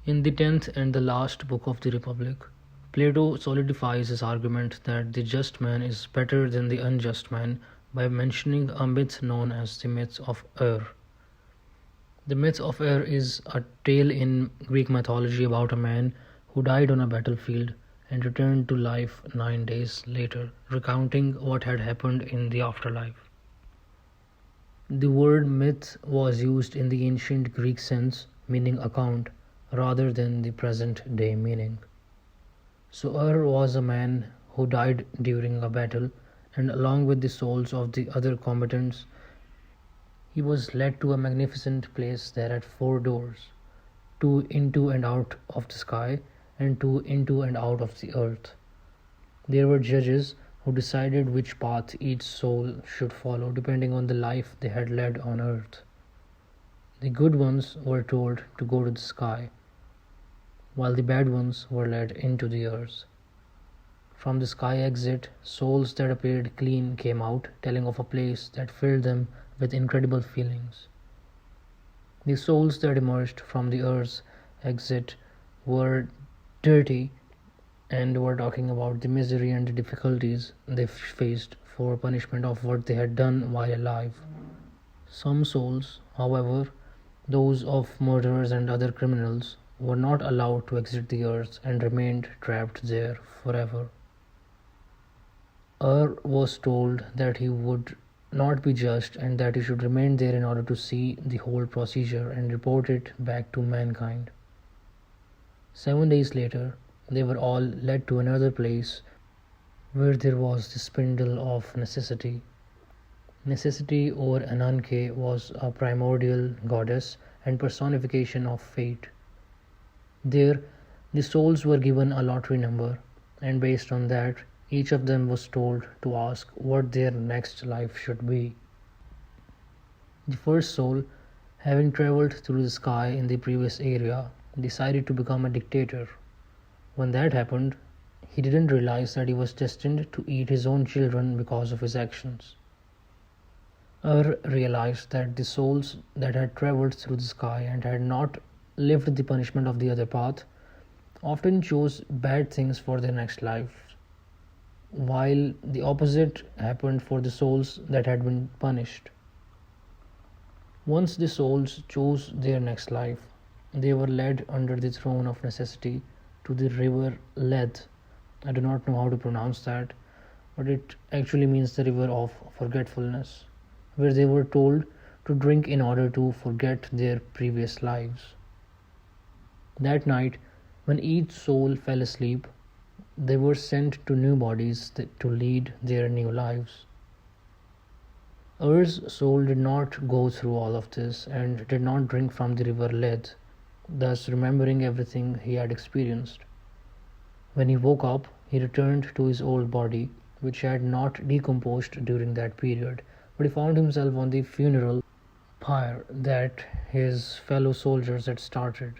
In the 10th and the last book of the Republic, Plato solidifies his argument that the just man is better than the unjust man by mentioning a myth known as the myth of Ur. The myth of Ur is a tale in Greek mythology about a man who died on a battlefield and returned to life 9 days later, recounting what had happened in the afterlife. The word myth was used in the ancient Greek sense, meaning account, rather than the present day meaning. So Ur was a man who died during a battle, and along with the souls of the other combatants, he was led to a magnificent place that had four doors, two into and out of the sky, and two into and out of the earth. There were judges who decided which path each soul should follow depending on the life they had led on earth. The good ones were told to go to the sky, while the bad ones were led into the earth. From the sky exit, souls that appeared clean came out, telling of a place that filled them with incredible feelings. The souls that emerged from the earth's exit were dirty and were talking about the misery and the difficulties they faced for punishment of what they had done while alive. Some souls, however, those of murderers and other criminals, were not allowed to exit the earth and remained trapped there forever. Ur was told that he would not be judged and that he should remain there in order to see the whole procedure and report it back to mankind. 7 days later, they were all led to another place where there was the spindle of necessity. Necessity, or Ananke, was a primordial goddess and personification of fate. There, the souls were given a lottery number, and based on that, each of them was told to ask what their next life should be. The first soul, having traveled through the sky in the previous area, decided to become a dictator. When that happened, he didn't realize that he was destined to eat his own children because of his actions. Ur realized that the souls that had traveled through the sky and had not lived the punishment of the other path often chose bad things for their next life, while the opposite happened for the souls that had been punished. Once the souls chose their next life, they were led under the throne of necessity to the river Led. I do not know how to pronounce that, but it actually means the river of forgetfulness, where they were told to drink in order to forget their previous lives. That night, when each soul fell asleep, they were sent to new bodies to lead their new lives. Ur's soul did not go through all of this and did not drink from the river Led, thus remembering everything he had experienced. When he woke up, he returned to his old body, which had not decomposed during that period, but he found himself on the funeral pyre that his fellow soldiers had started.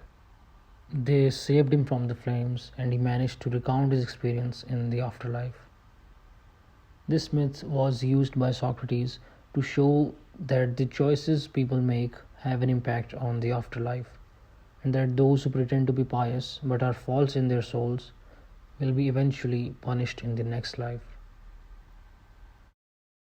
They saved him from the flames, and he managed to recount his experience in the afterlife. This myth was used by Socrates to show that the choices people make have an impact on the afterlife, and that those who pretend to be pious but are false in their souls will be eventually punished in the next life.